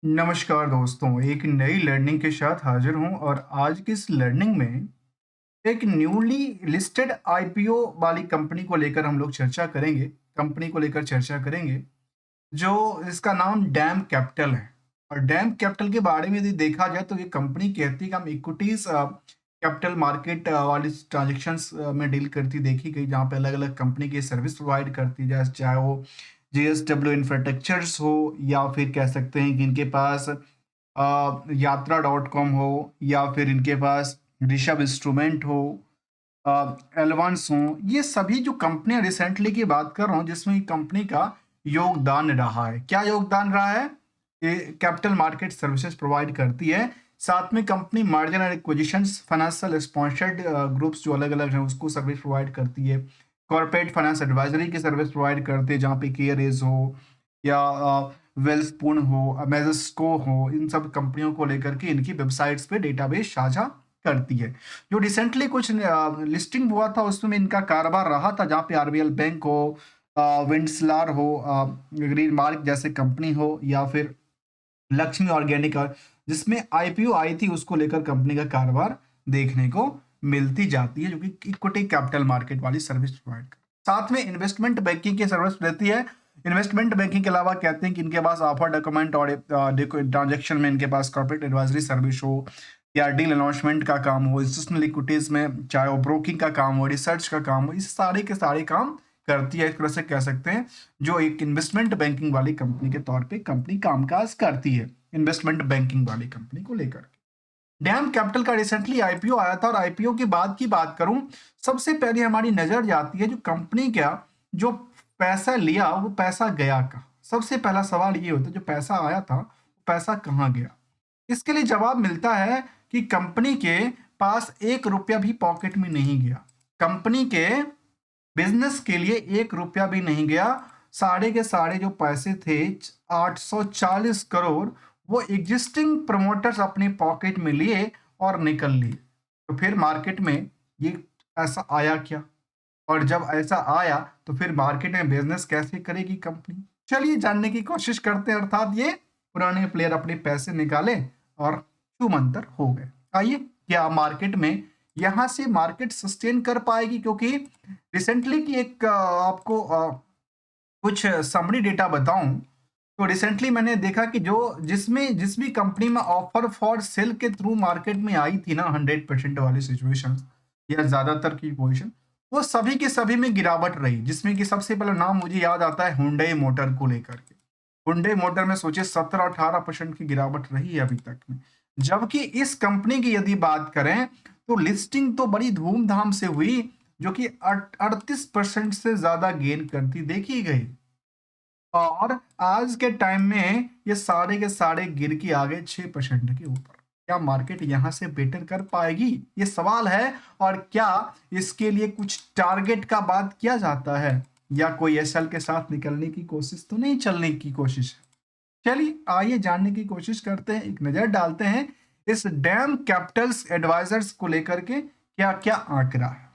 नमस्कार दोस्तों, एक नई लर्निंग के साथ हाजिर हूं और आज की इस लर्निंग में एक न्यूली लिस्टेड आईपीओ वाली कंपनी को लेकर हम लोग चर्चा करेंगे। कंपनी को लेकर चर्चा करेंगे जो इसका नाम डैम कैपिटल है। और डैम कैपिटल के बारे में यदि देखा जाए तो ये कंपनी कहती है कि हम इक्विटीज कैपिटल मार्केट वाली ट्रांजेक्शन्स में डील करती देखी गई, जहाँ पे अलग अलग कंपनी की सर्विस प्रोवाइड करती है, चाहे वो जेएसडब्ल्यू इंफ्रास्ट्रक्चर्स हो या फिर कह सकते हैं कि इनके पास यात्रा डॉट कॉम हो या फिर इनके पास ऋषभ इंस्ट्रूमेंट हो, एलवांस हो। ये सभी जो कंपनियां रिसेंटली की बात कर रहा हूँ जिसमें कंपनी का योगदान रहा है। क्या योगदान रहा है? ये कैपिटल मार्केट सर्विसेज प्रोवाइड करती है। साथ में company margin and acquisitions financial sponsored groups जो अलग अलग हैं उसको सर्विस प्रोवाइड करती है। कॉर्पोरेट फाइनेंस एडवाइजरी की सर्विस प्रोवाइड करते हैं, जहाँ पे केयर एज हो या वेल्सपून हो, मेजस्को हो, इन सब कंपनियों को लेकर के इनकी वेबसाइट्स पे डेटाबेस साझा करती है। जो रिसेंटली कुछ लिस्टिंग हुआ था उसमें इनका कारोबार रहा था, जहाँ पे आरबीएल बैंक हो, विंडस्लार हो, ग्रीन मार्क जैसे कंपनी हो या फिर लक्ष्मी ऑर्गेनिक, और जिसमें आईपीओ आई थी उसको लेकर कंपनी का कारोबार देखने को मिलती जाती है, जो कि इक्विटी कैपिटल मार्केट वाली सर्विस प्रोवाइड कर। साथ में इन्वेस्टमेंट बैंकिंग की सर्विस रहती है। इन्वेस्टमेंट बैंकिंग के अलावा कहते हैं कि इनके पास ऑफर डॉक्यूमेंट और ट्रांजेक्शन में इनके पास कॉर्पोरेट एडवाइजरी सर्विस हो या डील अनाउंसमेंट का काम हो, इंस्टीट्यूशनल इक्विटीज में चाहे वो ब्रोकिंग का काम हो, रिसर्च का काम हो, इस सारे के सारे काम करती है। एक तरह से कह सकते हैं जो एक इन्वेस्टमेंट बैंकिंग वाली कंपनी के तौर पे कंपनी कामकाज करती है, इन्वेस्टमेंट बैंकिंग वाली कंपनी को लेकर। डैम कैपिटल का रिसेंटली आईपीओ आया था और आईपीओ के बाद की बात करूं, सबसे पहले हमारी नजर जाती है जो कंपनी का जो पैसा लिया वो पैसा गया कहाँ। सबसे पहला सवाल ये होता है जो पैसा आया था वो पैसा कहाँ गया। इसके लिए जवाब मिलता है कि कंपनी के पास 1 रुपया भी पॉकेट में नहीं गया। कंपनी के बिजनेस के लिए 1 रुपया भी नहीं गया। सारे के सारे जो पैसे थे 840 करोड़, वो एग्जिस्टिंग प्रमोटर्स अपने पॉकेट में लिए और निकल लिए। तो फिर मार्केट में ये ऐसा आया क्या? और जब ऐसा आया तो फिर मार्केट में बिजनेस कैसे करेगी कंपनी? चलिए जानने की कोशिश करते हैं। अर्थात ये पुराने प्लेयर अपने पैसे निकाले और छूमंतर हो गए। आइए, क्या मार्केट में यहां से मार्केट सस्टेन कर पाएगी? क्योंकि रिसेंटली की एक आपको कुछ समरी डेटा बताऊं तो रिसेंटली मैंने देखा कि जो जिसमें जिस भी कंपनी में ऑफर फॉर सेल के थ्रू मार्केट में आई थी ना 100% वाली सिचुएशन या ज्यादातर की पोजीशन, वो सभी के सभी में गिरावट रही। जिसमें कि सबसे पहला नाम मुझे याद आता है हुंडई मोटर को लेकर के। हुंडई मोटर में सोचे 17-18% की गिरावट रही है अभी तक में। जबकि इस कंपनी की यदि बात करें तो लिस्टिंग तो बड़ी धूमधाम से हुई, जो कि 38% से ज्यादा गेन करती देखी गई। और आज के टाइम में ये सारे के सारे गिर के आ गए 6% के ऊपर। क्या मार्केट यहां से बेटर कर पाएगी, ये सवाल है। और क्या इसके लिए कुछ टारगेट का बात किया जाता है या कोई एसएल के साथ निकलने की कोशिश तो नहीं चलने की कोशिश है? चलिए आइए जानने की कोशिश करते हैं, एक नजर डालते हैं इस डैम कैपिटल्स एडवाइजर्स को लेकर के क्या क्या आंकड़ा है।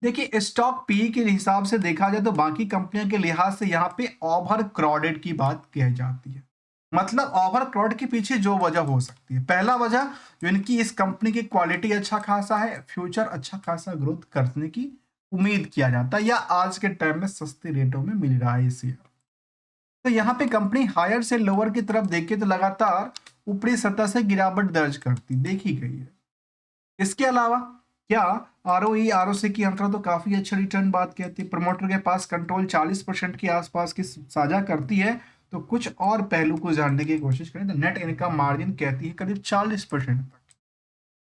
देखिए, स्टॉक पी के हिसाब से देखा जाए तो बाकी कंपनियों के लिहाज से यहाँ पे ओवर क्राउडेड की बात कही जाती है। मतलब ओवर क्राउड के पीछे जो वजह हो सकती है, पहला वजह जो इनकी इस कंपनी की क्वालिटी अच्छा खासा है, फ्यूचर अच्छा खासा ग्रोथ करने की उम्मीद किया जाता है या आज के टाइम में सस्ते रेटों में मिल रहा है इस ईयर। तो यहाँ पे कंपनी हायर से लोअर की तरफ देखे तो लगातार ऊपरी सतह से गिरावट दर्ज करती देखी गई है। इसके अलावा क्या आरओई आरओसी की आंकड़ा तो काफी अच्छा रिटर्न बात कहती है। प्रमोटर के पास कंट्रोल 40% के आसपास की साझा करती है। तो कुछ और पहलू को जानने की कोशिश करें तो नेट इनकम मार्जिन कहती है करीब 40% तक।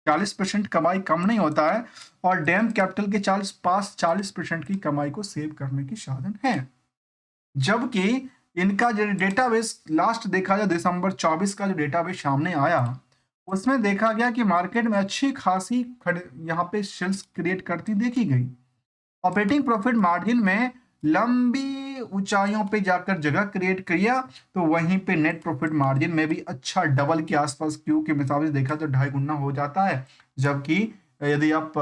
40% कमाई कम नहीं होता है और डैम कैपिटल के 40% की कमाई को सेव करने की साधन है। जबकि इनका जो डेटाबेस लास्ट देखा जाए दिसंबर 24 का जो डेटाबेस सामने आया उसमें देखा गया कि मार्केट में अच्छी खासी यहाँ पे सेल्स क्रिएट करती देखी गई। ऑपरेटिंग प्रॉफिट मार्जिन में लंबी ऊंचाइयों पे जाकर जगह क्रिएट किया, तो वहीं पे नेट प्रॉफिट मार्जिन में भी अच्छा डबल के आसपास क्यू के हिसाब से देखा तो 2.5 गुना हो जाता है। जबकि यदि आप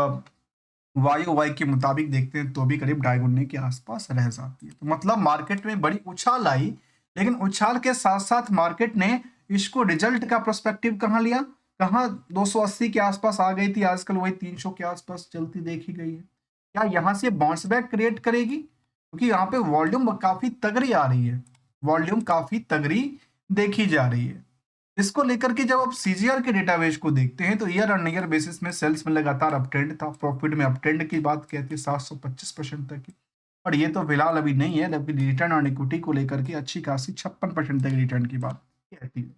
वाई वाई के मुताबिक देखते हैं तो भी करीब 2.5 गुने के आसपास रह जाती है। तो मतलब मार्केट में बड़ी उछाल आई, लेकिन उछाल के साथ साथ मार्केट ने इसको रिजल्ट का पर्सपेक्टिव कहाँ लिया, कहाँ 280 के आसपास आ गई थी, आजकल वही 300 के आसपास चलती देखी गई है। क्या यहाँ से बाउंस बैक क्रिएट करेगी, क्योंकि यहाँ पे वॉल्यूम काफी तगड़ी आ रही है, वॉल्यूम काफी तगड़ी देखी जा रही है। इसको लेकर के जब आप सीजीआर के डेटाबेस को देखते हैं तो ईयर ऑन ईयर बेसिस में सेल्स में लगातार अपट्रेंड था, प्रॉफिट में अपट्रेंड की बात कहती है 725% तक की, और ये तो फिलहाल अभी नहीं है, जबकि रिटर्न ऑन इक्विटी को लेकर के अच्छी खासी 56% तक रिटर्न की बात कहती है।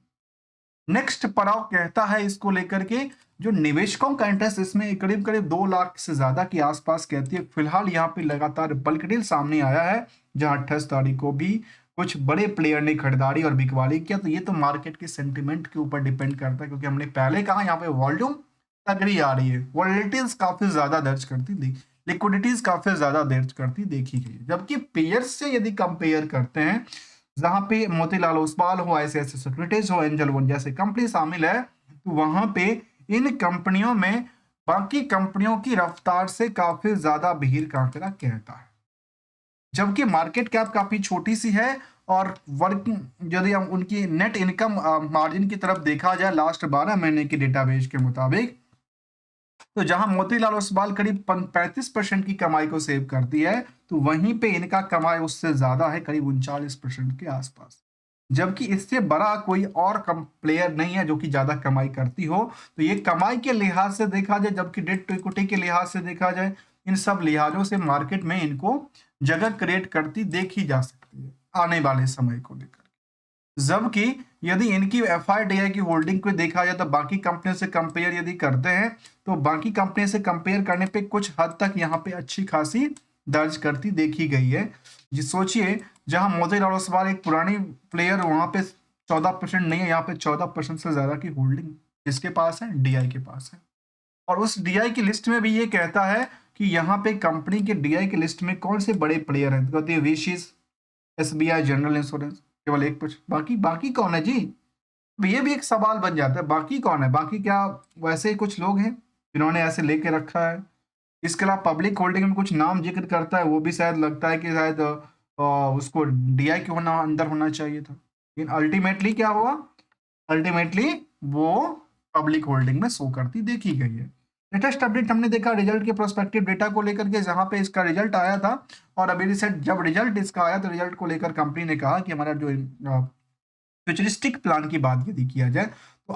नेक्स्ट पड़ाव कहता है इसको लेकर के जो निवेशकों का इंटरेस्ट इसमें करीब करीब 2 लाख से ज्यादा के आसपास कहती है। फिलहाल यहाँ पे लगातार बल्क डील सामने आया है, जहां 28 तारीख को भी कुछ बड़े प्लेयर ने खरीदारी और बिकवाली किया। तो ये तो मार्केट के सेंटिमेंट के ऊपर डिपेंड करता है, क्योंकि हमने पहले कहा यहाँ पे वॉल्यूम तगड़ी आ रही है, वॉलेटिलिटीज काफी ज्यादा दर्ज करती लिक्विडिटीज काफी ज्यादा दर्ज करती देखी गई। जबकि पेयर्स से यदि कंपेयर करते हैं, जहां पे मोतीलाल ओसवाल हो, ICICI सिक्योरिटीज हो, एंजल वन जैसे कंपनी शामिल है, तो वहां पे इन कंपनियों में बाकी कंपनियों की रफ्तार से काफी ज्यादा भीड़ का आंकड़ा कहता है। जबकि मार्केट कैप काफी छोटी सी है, और वर्किंग यदि हम उनकी नेट इनकम मार्जिन की तरफ देखा जाए लास्ट 12 महीने की डेटाबेस के मुताबिक, तो जहां मोतीलाल ओसवाल करीब 35% की कमाई को सेव करती है, तो वहीं पे इनका कमाई उससे ज्यादा है, करीब 39% के आसपास। जबकि इससे बड़ा कोई और कम प्लेयर नहीं है जो कि ज्यादा कमाई करती हो। तो ये कमाई के लिहाज से देखा जाए, जबकि डेट टू इक्विटी के लिहाज से देखा जाए, इन सब लिहाजों से मार्केट में इनको जगह क्रिएट करती देखी जा सकती है आने वाले समय को लेकर। जबकि यदि इनकी FIDI की होल्डिंग को देखा जाए तो बाकी कंपनियों से कंपेयर यदि करते हैं, तो बाकी कंपनी से कंपेयर करने पे कुछ हद तक यहाँ पे अच्छी खासी दर्ज करती देखी गई है। जी सोचिए, जहां मोतीलाल ओसवाल एक पुरानी प्लेयर, वहां पे 14% नहीं है, यहाँ पे 14% से ज्यादा की होल्डिंग किसके पास है, DI के पास है। और उस DI की लिस्ट में भी ये कहता है कि यहाँ पे कंपनी के DI की लिस्ट में कौन से बड़े प्लेयर हैं, तो कहते हैं विशिस, SBI, जनरल इंश्योरेंस, केवल एक कुछ, बाकी बाकी कौन है जी। अब ये भी एक सवाल बन जाता है, बाकी कौन है, बाकी क्या वैसे ही कुछ लोग हैं जिन्होंने ऐसे लेके रखा है। इसके अलावा पब्लिक होल्डिंग में कुछ नाम जिक्र करता है, वो भी शायद लगता है कि शायद उसको DI के होना अंदर होना चाहिए था, लेकिन अल्टीमेटली क्या हुआ, अल्टीमेटली वो पब्लिक होल्डिंग में शो करती देखी गई है। लेटेस्ट अपडेट हमने देखा रिजल्ट के प्रोस्पेक्टिव डेटा को लेकर के, जहां पे इसका रिजल्ट आया था, और अभी रिसेंट जब रिजल्ट इसका आया तो रिजल्ट को लेकर कंपनी ने कहा कि हमारा जो फ्यूचरिस्टिक प्लान की बात यदि किया जाए, तो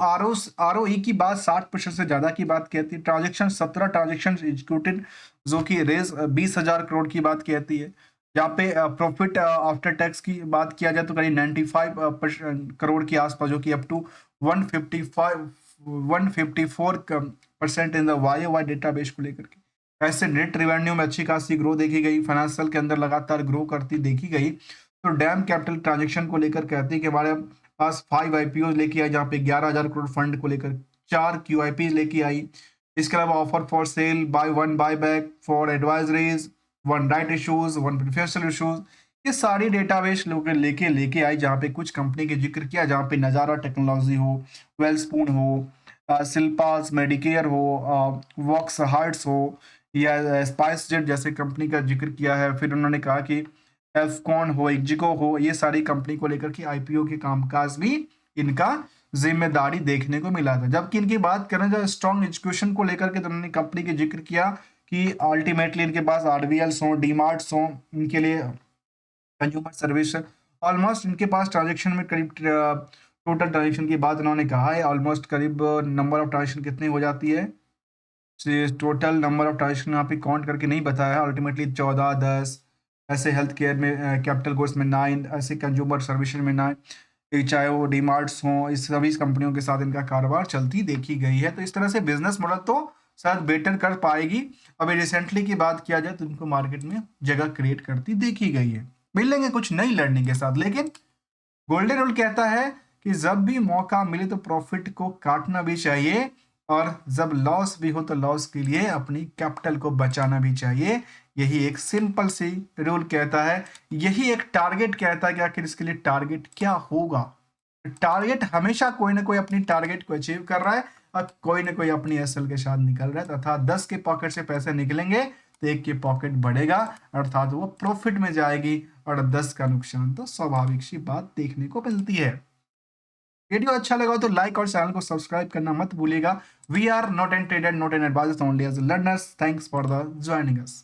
ROE की बात 60% से ज्यादा की बात कहती है। ट्रांजेक्शन 17 ट्रांजेक्शन एग्जीक्यूटेड, जो कि रेज 20,000 करोड़ की बात कहती है। जहाँ पे प्रॉफिट आफ्टर टैक्स की बात किया जाए तो करीब 95 करोड़ के आसपास, जो कि up to 154% in the YOY database को लेकर के। ऐसे नेट रेवेन्यू में अच्छी खासी ग्रो देखी गई, फाइनेंशियल के अंदर लगातार ग्रो करती देखी गई। तो डैम कैपिटल ट्रांजेक्शन को लेकर कहते हैं कि हमारे पास 5 IPO लेके आई, जहाँ पे 11,000 करोड़ फंड को लेकर 4 QIP लेके आई। इसके अलावा offer for sale, by one buy back, for advisories, 1 right issues, 1 preferential issues, ये सारी डेटाबेस लोग लेके आई, जहाँ पे कुछ कंपनी के जिक्र किया, जहाँ पे नज़ारा टेक्नोलॉजी हो, वेलस्पून हो, सिल्पास मेडिकेयर हो, वॉक्स हार्ट्स हो, या स्पाइस जेट जैसे कंपनी का जिक्र किया है। फिर उन्होंने कहा कि एफकॉन हो, एक्जिको हो, ये सारी कंपनी को लेकर के IPO के कामकाज भी इनका जिम्मेदारी देखने को मिला था। जबकि इनकी बात करें जो स्ट्रॉन्ग एजुकेशन को लेकर के, तो उन्होंने कंपनी के जिक्र किया कि अल्टीमेटली इनके पास RVLs हो, डीमार्ट्स हो, इनके लिए कंज्यूमर सर्विस, ऑलमोस्ट इनके पास ट्रांजेक्शन में करीब टोटल ट्रांजेक्शन की बात उन्होंने कहा है, ऑलमोस्ट करीब नंबर ऑफ ट्रांजेक्शन कितनी हो जाती है, टोटल नंबर ऑफ ट्रांजेक्शन यहाँ पे काउंट करके नहीं बताया है, अल्टीमेटली 14, 10, ऐसे हेल्थ केयर में, कैपिटल गुड्स में 9, ऐसे कंज्यूमर सर्विस में 9, चाहे वो डीमार्ट्स हों, इस सभी कंपनियों के साथ इनका कारोबार चलती देखी गई है। तो इस तरह से बिजनेस मॉडल तो शायद बेटर कर पाएगी। अभी रिसेंटली की बात किया जाए तो इनको मार्केट में जगह क्रिएट करती देखी गई है। मिलेंगे कुछ नई लर्निंग के साथ, लेकिन गोल्डन रूल कहता है कि जब भी मौका मिले तो प्रॉफिट को काटना भी चाहिए, और जब लॉस भी हो तो लॉस के लिए अपनी कैपिटल को बचाना भी चाहिए। यही एक सिंपल सी रूल कहता है, यही एक टारगेट कहता है कि आखिर इसके लिए टारगेट क्या होगा। टारगेट हमेशा कोई ना कोई अपनी टारगेट को अचीव कर रहा है, और कोई ना कोई अपनी SL के साथ निकल रहा है, तथा 10 के पॉकेट से पैसे निकलेंगे तो 1 की पॉकेट बढ़ेगा, अर्थात वो प्रॉफिट में जाएगी, और 10 का नुकसान तो स्वाभाविक सी बात देखने को मिलती है। वीडियो अच्छा लगा हो तो लाइक और चैनल को सब्सक्राइब करना मत भूलिएगा। We are not an trader, not an advisers, only as learners. Thanks for the joining us.